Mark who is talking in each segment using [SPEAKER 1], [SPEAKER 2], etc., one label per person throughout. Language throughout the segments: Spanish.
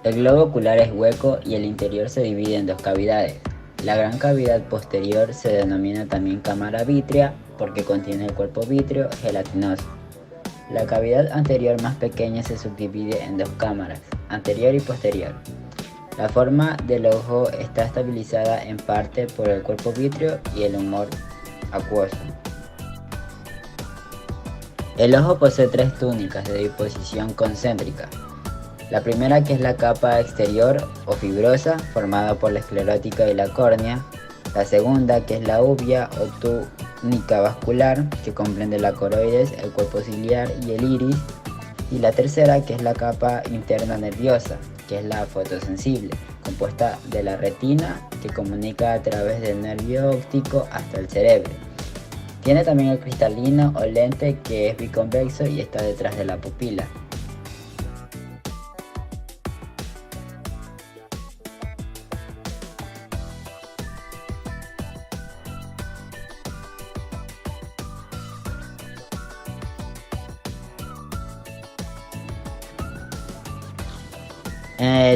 [SPEAKER 1] El globo ocular es hueco y el interior se divide en dos cavidades. La gran cavidad posterior se denomina también cámara vítrea porque contiene el cuerpo vítreo gelatinoso. La cavidad anterior más pequeña se subdivide en dos cámaras, anterior y posterior. La forma del ojo está estabilizada en parte por el cuerpo vítreo y el humor acuoso. El ojo posee tres túnicas de disposición concéntrica. La primera, que es la capa exterior o fibrosa formada por la esclerótica y la córnea. La segunda, que es la úvea o túnica vascular, que comprende la coroides, el cuerpo ciliar y el iris. Y la tercera, que es la capa interna nerviosa, que es la fotosensible, compuesta de la retina, que comunica a través del nervio óptico hasta el cerebro. Tiene también el cristalino o lente, que es biconvexo y está detrás de la pupila.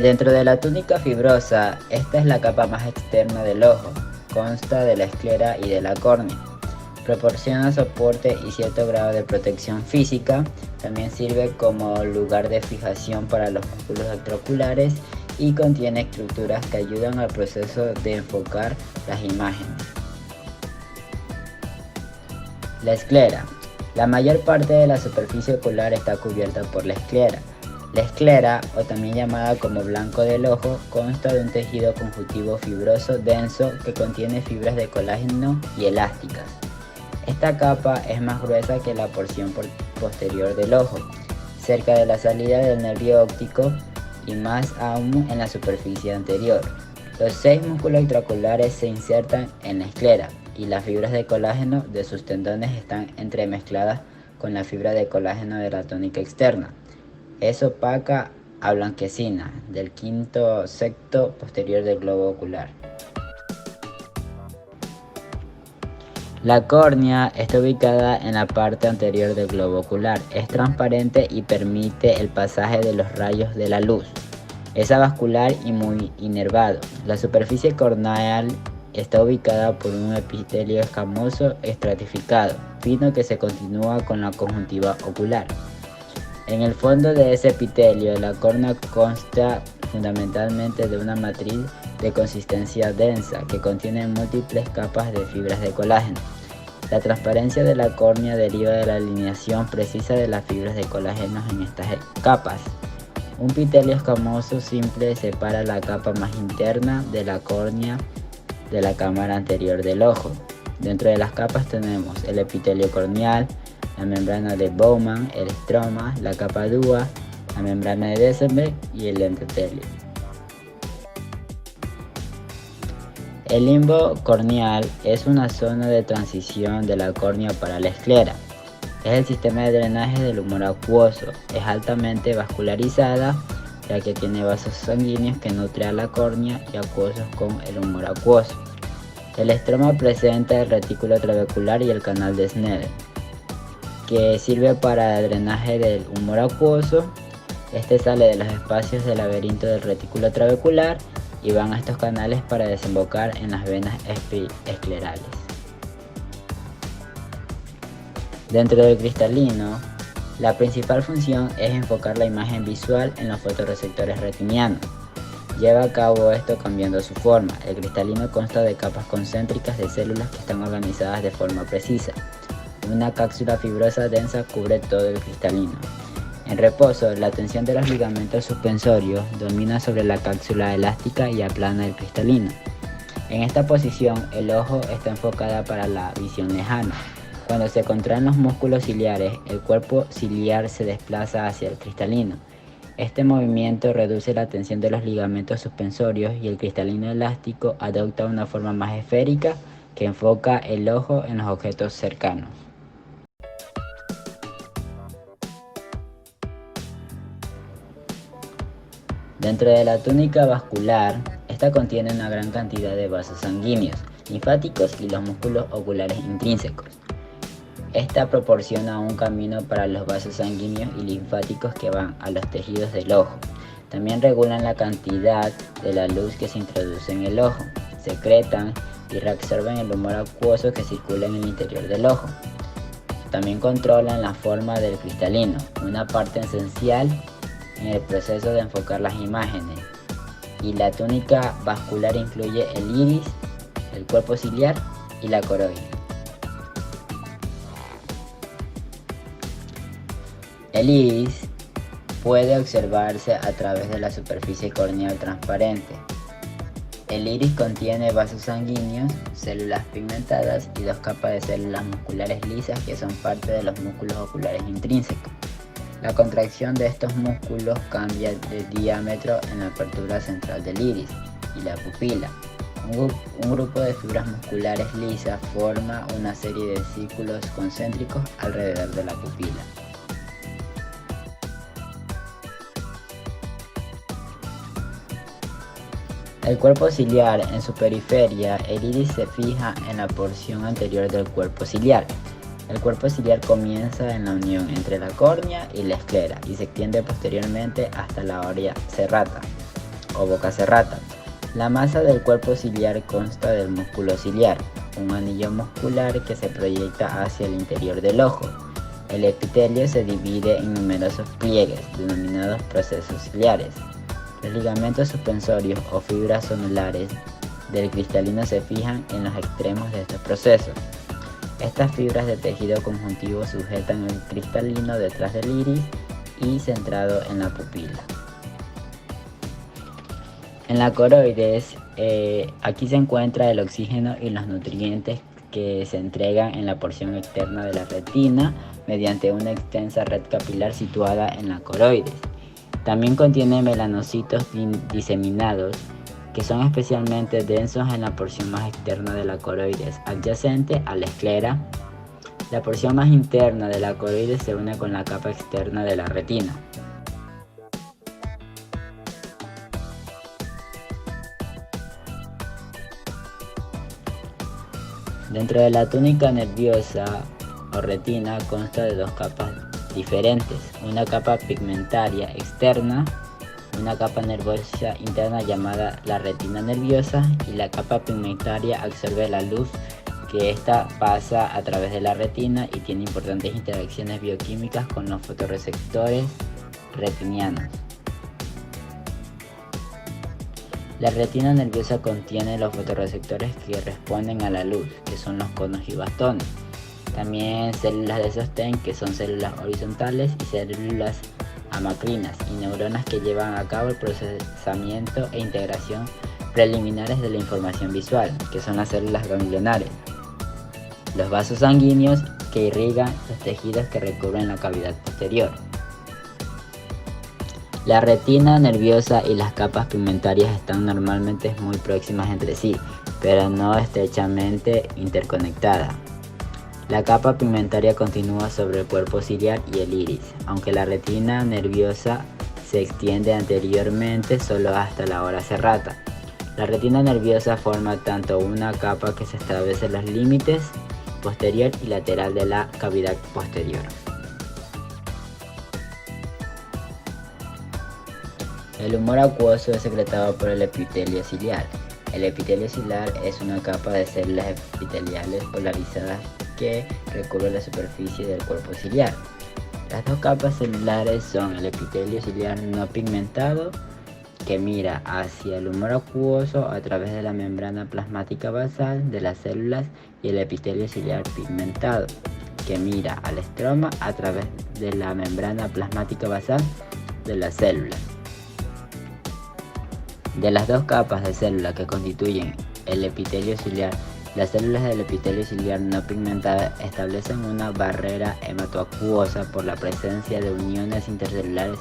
[SPEAKER 1] Dentro de la túnica fibrosa, esta es la capa más externa del ojo, consta de la esclera y de la córnea. Proporciona soporte y cierto grado de protección física. También sirve como lugar de fijación para los músculos extraoculares y contiene estructuras que ayudan al proceso de enfocar las imágenes. La esclera. La mayor parte de la superficie ocular está cubierta por la esclera. La esclera, o también llamada como blanco del ojo, consta de un tejido conjuntivo fibroso denso que contiene fibras de colágeno y elásticas. Esta capa es más gruesa que la porción posterior del ojo, cerca de la salida del nervio óptico y más aún en la superficie anterior. Los 6 músculos extraoculares se insertan en la esclera y las fibras de colágeno de sus tendones están entremezcladas con la fibra de colágeno de la túnica externa. Es opaca a blanquecina del quinto septo posterior del globo ocular. La córnea está ubicada en la parte anterior del globo ocular. Es transparente y permite el pasaje de los rayos de la luz. Es avascular y muy inervado. La superficie corneal está ubicada por un epitelio escamoso estratificado, fino, que se continúa con la conjuntiva ocular. En el fondo de ese epitelio, la córnea consta fundamentalmente de una matriz de consistencia densa que contiene múltiples capas de fibras de colágeno. La transparencia de la córnea deriva de la alineación precisa de las fibras de colágeno en estas capas. Un epitelio escamoso simple separa la capa más interna de la córnea de la cámara anterior del ojo. Dentro de las capas tenemos el epitelio corneal, la membrana de Bowman, el estroma, la capa dúa, la membrana de Decebrecht y el endotelio. El limbo corneal es una zona de transición de la córnea para la esclera. Es el sistema de drenaje del humor acuoso. Es altamente vascularizada, ya que tiene vasos sanguíneos que nutren a la córnea y acuosos con el humor acuoso. El estroma presenta el retículo trabecular y el canal de Snellen, que sirve para el drenaje del humor acuoso. Este sale de los espacios del laberinto del retículo trabecular y van a estos canales para desembocar en las venas esclerales. Dentro del cristalino, la principal función es enfocar la imagen visual en los fotorreceptores retinianos. Lleva a cabo esto cambiando su forma. El cristalino consta de capas concéntricas de células que están organizadas de forma precisa. Una cápsula fibrosa densa cubre todo el cristalino. En reposo, la tensión de los ligamentos suspensorios domina sobre la cápsula elástica y aplana el cristalino. En esta posición, el ojo está enfocada para la visión lejana. Cuando se contraen los músculos ciliares, el cuerpo ciliar se desplaza hacia el cristalino. Este movimiento reduce la tensión de los ligamentos suspensorios y el cristalino elástico adopta una forma más esférica que enfoca el ojo en los objetos cercanos. Dentro de la túnica vascular, esta contiene una gran cantidad de vasos sanguíneos, linfáticos y los músculos oculares intrínsecos. Esta proporciona un camino para los vasos sanguíneos y linfáticos que van a los tejidos del ojo. También regulan la cantidad de la luz que se introduce en el ojo, secretan y reabsorben el humor acuoso que circula en el interior del ojo. También controlan la forma del cristalino, una parte esencial en el proceso de enfocar las imágenes. Y la túnica vascular incluye el iris, el cuerpo ciliar y la coroide. El iris puede observarse a través de la superficie corneal transparente. El iris contiene vasos sanguíneos, células pigmentadas y dos capas de células musculares lisas que son parte de los músculos oculares intrínsecos. La contracción de estos músculos cambia de diámetro en la apertura central del iris y la pupila. Un grupo de fibras musculares lisas forma una serie de círculos concéntricos alrededor de la pupila. El cuerpo ciliar, en su periferia, el iris se fija en la porción anterior del cuerpo ciliar. El cuerpo ciliar comienza en la unión entre la córnea y la esclera y se extiende posteriormente hasta la orea serrata o boca serrata. La masa del cuerpo ciliar consta del músculo ciliar, un anillo muscular que se proyecta hacia el interior del ojo. El epitelio se divide en numerosos pliegues, denominados procesos ciliares. Los ligamentos suspensorios o fibras zonulares del cristalino se fijan en los extremos de estos procesos. Estas fibras de tejido conjuntivo sujetan el cristalino detrás del iris y centrado en la pupila. En la coroides, aquí se encuentra el oxígeno y los nutrientes que se entregan en la porción externa de la retina mediante una extensa red capilar situada en la coroides. También contiene melanocitos diseminados que son especialmente densos en la porción más externa de la coroides, adyacente a la esclera. La porción más interna de la coroides se une con la capa externa de la retina. Dentro de la túnica nerviosa o retina consta de dos capas diferentes, una capa pigmentaria externa, una capa nerviosa interna llamada la retina nerviosa, y la capa pigmentaria absorbe la luz que ésta pasa a través de la retina y tiene importantes interacciones bioquímicas con los fotorreceptores retinianos. La retina nerviosa contiene los fotorreceptores que responden a la luz, que son los conos y bastones. También células de sostén, que son células horizontales, y células amacrinas y neuronas que llevan a cabo el procesamiento e integración preliminares de la información visual, que son las células ganglionares. Los vasos sanguíneos que irrigan los tejidos que recubren la cavidad posterior. La retina nerviosa y las capas pigmentarias están normalmente muy próximas entre sí, pero no estrechamente interconectadas. La capa pigmentaria continúa sobre el cuerpo ciliar y el iris, aunque la retina nerviosa se extiende anteriormente solo hasta la ora serrata. La retina nerviosa forma tanto una capa que se establece los límites posterior y lateral de la cavidad posterior. El humor acuoso es secretado por el epitelio ciliar. El epitelio ciliar es una capa de células epiteliales polarizadas que recubre la superficie del cuerpo ciliar. Las dos capas celulares son el epitelio ciliar no pigmentado, que mira hacia el humor acuoso a través de la membrana plasmática basal de las células, y el epitelio ciliar pigmentado, que mira al estroma a través de la membrana plasmática basal de las células. De las dos capas de célula que constituyen el epitelio ciliar, las células del epitelio ciliar no pigmentada establecen una barrera hematoacuosa por la presencia de uniones intercelulares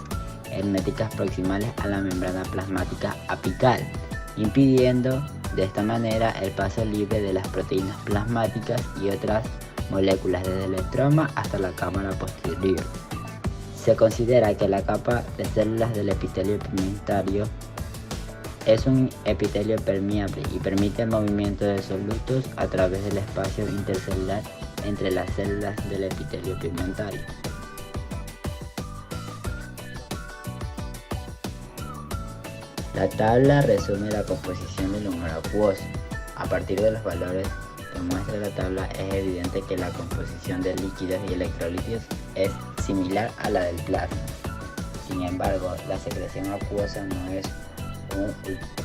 [SPEAKER 1] herméticas proximales a la membrana plasmática apical, impidiendo de esta manera el paso libre de las proteínas plasmáticas y otras moléculas desde el estroma hasta la cámara posterior. Se considera que la capa de células del epitelio pigmentario es un epitelio permeable y permite el movimiento de solutos a través del espacio intercelular entre las células del epitelio pigmentario. La tabla resume la composición del humor acuoso. A partir de los valores que muestra la tabla es evidente que la composición de líquidos y electrolitos es similar a la del plasma. Sin embargo, la secreción acuosa no es un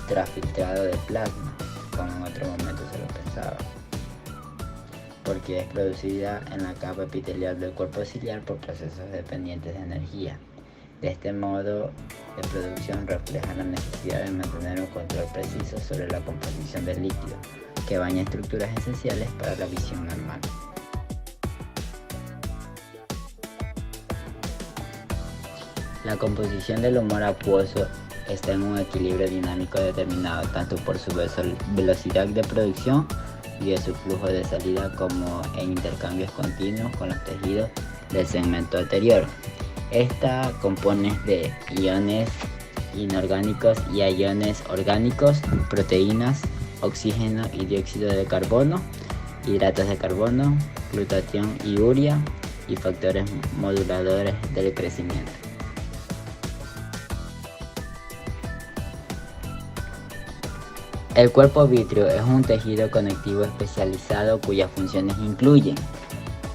[SPEAKER 1] ultrafiltrado de plasma, como en otro momento se lo pensaba, porque es producida en la capa epitelial del cuerpo ciliar por procesos dependientes de energía. De este modo de producción refleja la necesidad de mantener un control preciso sobre la composición del líquido, que baña estructuras esenciales para la visión normal. La composición del humor acuoso está en un equilibrio dinámico determinado tanto por su velocidad de producción y de su flujo de salida como en intercambios continuos con los tejidos del segmento anterior. Esta compone de iones inorgánicos y iones orgánicos, proteínas, oxígeno y dióxido de carbono, hidratos de carbono, glutatión y urea y factores moduladores del crecimiento. El cuerpo vítreo es un tejido conectivo especializado cuyas funciones incluyen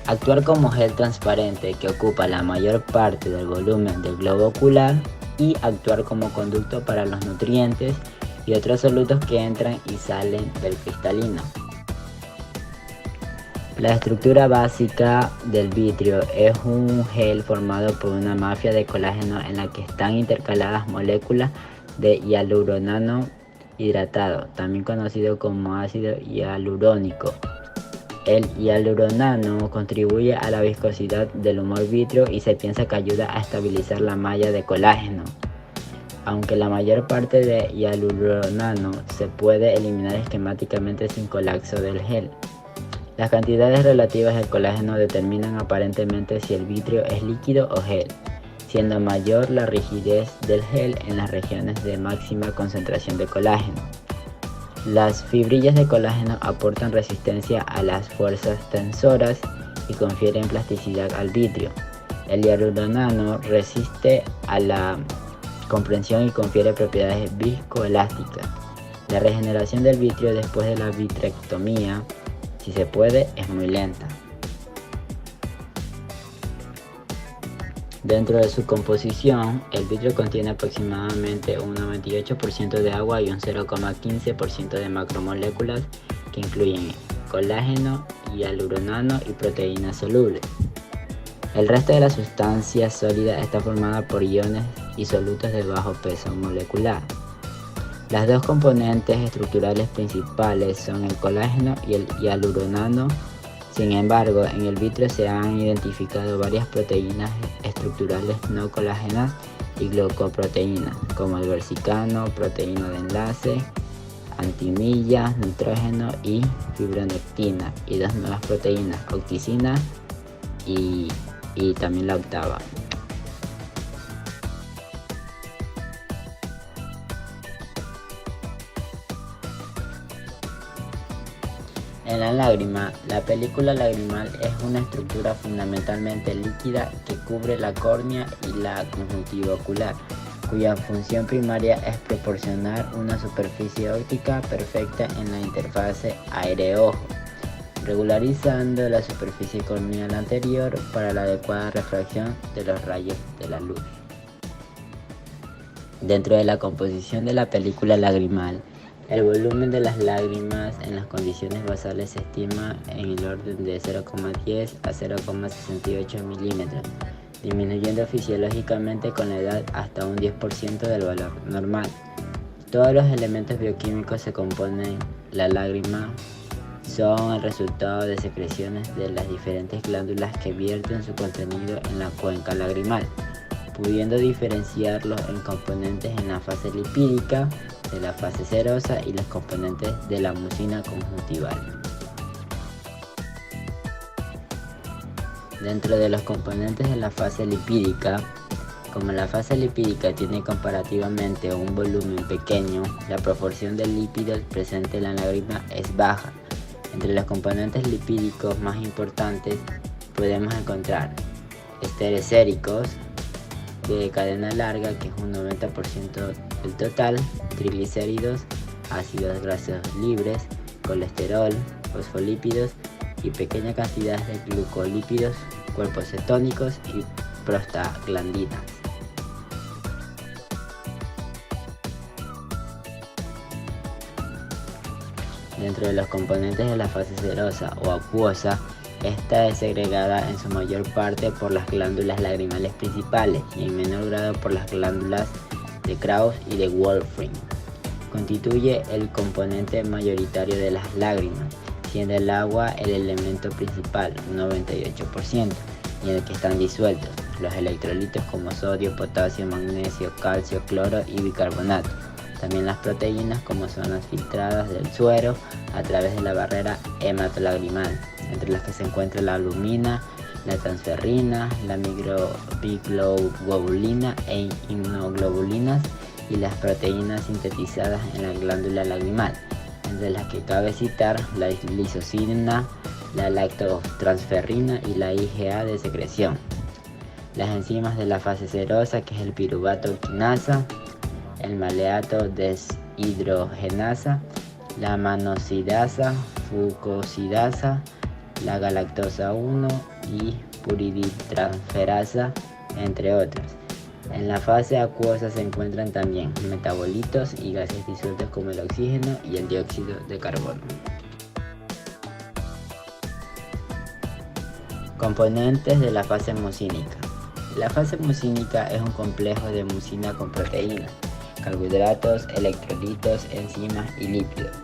[SPEAKER 1] actuar como gel transparente que ocupa la mayor parte del volumen del globo ocular y actuar como conducto para los nutrientes y otros solutos que entran y salen del cristalino. La estructura básica del vítreo es un gel formado por una mafia de colágeno en la que están intercaladas moléculas de hialuronano hidratado, también conocido como ácido hialurónico. El hialuronano contribuye a la viscosidad del humor vítreo y se piensa que ayuda a estabilizar la malla de colágeno. Aunque la mayor parte de hialuronano se puede eliminar esquemáticamente sin colapso del gel. Las cantidades relativas del colágeno determinan aparentemente si el vítreo es líquido o gel, siendo mayor la rigidez del gel en las regiones de máxima concentración de colágeno. Las fibrillas de colágeno aportan resistencia a las fuerzas tensoras y confieren plasticidad al vítreo. El hialuronano resiste a la compresión y confiere propiedades viscoelásticas. La regeneración del vítreo después de la vitrectomía, si se puede, es muy lenta. Dentro de su composición, el vítreo contiene aproximadamente un 98% de agua y un 0,15% de macromoléculas que incluyen colágeno, hialuronano y proteínas solubles. El resto de la sustancia sólida está formada por iones y solutos de bajo peso molecular. Las dos componentes estructurales principales son el colágeno y el hialuronano. Sin embargo, en el vítreo se han identificado varias proteínas estructurales no colágenas y glucoproteínas, como el versicano, proteína de enlace, antimilla, nitrógeno y fibronectina, y dos nuevas proteínas, octicina y también la octava. En la lágrima, la película lagrimal es una estructura fundamentalmente líquida que cubre la córnea y la conjuntiva ocular, cuya función primaria es proporcionar una superficie óptica perfecta en la interfase aire-ojo, regularizando la superficie corneal anterior para la adecuada refracción de los rayos de la luz. Dentro de la composición de la película lagrimal, el volumen de las lágrimas en las condiciones basales se estima en el orden de 0,10 a 0,68 milímetros, disminuyendo fisiológicamente con la edad hasta un 10% del valor normal. Todos los elementos bioquímicos que componen la lágrima son el resultado de secreciones de las diferentes glándulas que vierten su contenido en la cuenca lagrimal, pudiendo diferenciarlos en componentes en la fase lipídica, de la fase serosa y los componentes de la mucina conjuntival. Dentro de los componentes de la fase lipídica, como la fase lipídica tiene comparativamente un volumen pequeño, la proporción de lípidos presente en la lágrima es baja. Entre los componentes lipídicos más importantes podemos encontrar estereséricos de cadena larga, que es un 90% del total, triglicéridos, ácidos grasos libres, colesterol, fosfolípidos y pequeñas cantidades de glucolípidos, cuerpos cetónicos y prostaglandinas. Dentro de los componentes de la fase serosa o acuosa, esta es segregada en su mayor parte por las glándulas lagrimales principales y en menor grado por las glándulas de Krauss y de Wolfram. Constituye el componente mayoritario de las lágrimas, siendo el agua el elemento principal, un 98%, y en el que están disueltos los electrolitos como sodio, potasio, magnesio, calcio, cloro y bicarbonato. También las proteínas como zonas filtradas del suero a través de la barrera hematolagrimal, entre las que se encuentra la albumina, la transferrina, la microglobulina e inmunoglobulinas y las proteínas sintetizadas en la glándula lagrimal, entre las que cabe citar la lisocimina, la lactotransferrina y la IgA de secreción. Las enzimas de la fase serosa, que es el piruvato quinasa, el maleato deshidrogenasa, la manosidasa, fucosidasa, la galactosa 1 y puridinotransferasa, entre otros. En la fase acuosa se encuentran también metabolitos y gases disueltos como el oxígeno y el dióxido de carbono. Componentes de la fase mucínica. La fase mucínica es un complejo de mucina con proteínas, carbohidratos, electrolitos, enzimas y lípidos,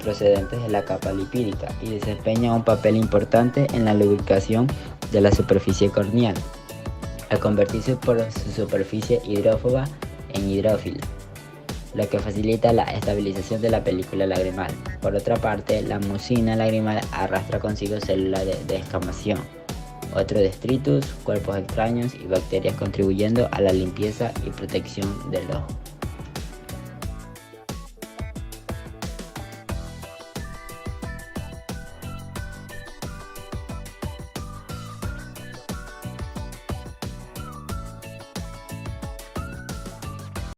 [SPEAKER 1] procedentes de la capa lipídica, y desempeña un papel importante en la lubricación de la superficie corneal, al convertirse por su superficie hidrófoba en hidrófila, lo que facilita la estabilización de la película lagrimal. Por otra parte, la mucina lagrimal arrastra consigo células de descamación, otros detritus, cuerpos extraños y bacterias, contribuyendo a la limpieza y protección del ojo.